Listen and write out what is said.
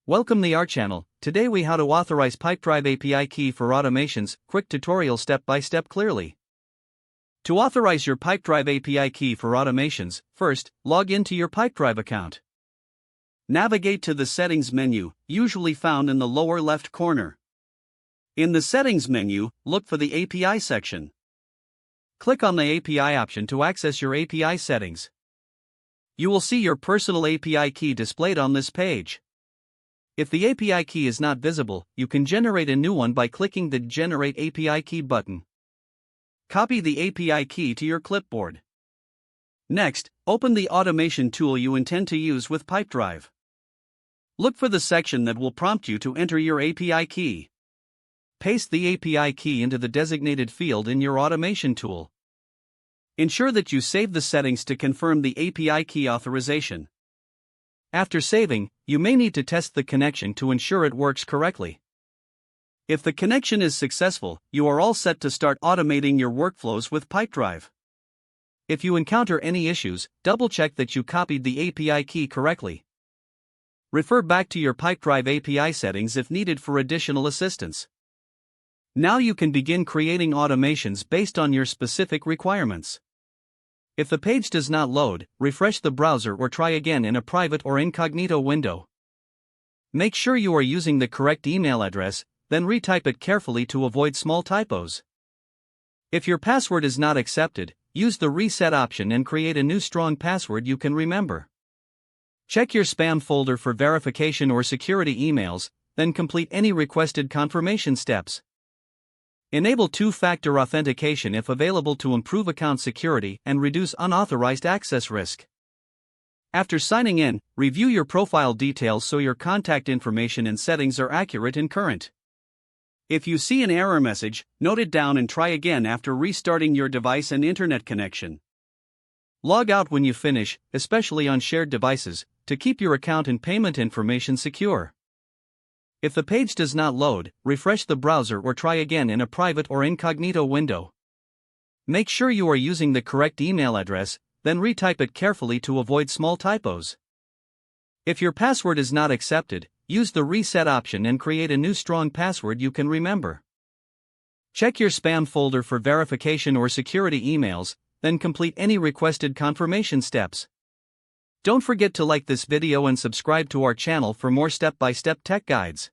Welcome to our channel. Today we how to authorize Pipedrive API key for automations, quick tutorial step by step clearly. To authorize your Pipedrive API key for automations, first, log into your Pipedrive account. Navigate to the settings menu, usually found in the lower left corner. In the settings menu, look for the API section. Click on the API option to access your API settings. You will see your personal API key displayed on this page. If the API key is not visible, you can generate a new one by clicking the Generate API Key button. Copy the API key to your clipboard. Next, open the automation tool you intend to use with Pipedrive. Look for the section that will prompt you to enter your API key. Paste the API key into the designated field in your automation tool. Ensure that you save the settings to confirm the API key authorization. After saving, you may need to test the connection to ensure it works correctly. If the connection is successful, you are all set to start automating your workflows with Pipedrive. If you encounter any issues, double-check that you copied the API key correctly. Refer back to your Pipedrive API settings if needed for additional assistance. Now you can begin creating automations based on your specific requirements. If the page does not load, refresh the browser or try again in a private or incognito window. Make sure you are using the correct email address, then retype it carefully to avoid small typos. If your password is not accepted, use the reset option and create a new strong password you can remember. Check your spam folder for verification or security emails, then complete any requested confirmation steps. Enable two-factor authentication if available to improve account security and reduce unauthorized access risk. After signing in, review your profile details so your contact information and settings are accurate and current. If you see an error message, note it down and try again after restarting your device and internet connection. Log out when you finish, especially on shared devices, to keep your account and payment information secure. If the page does not load, refresh the browser or try again in a private or incognito window. Make sure you are using the correct email address, then retype it carefully to avoid small typos. If your password is not accepted, use the reset option and create a new strong password you can remember. Check your spam folder for verification or security emails, then complete any requested confirmation steps. Don't forget to like this video and subscribe to our channel for more step-by-step tech guides.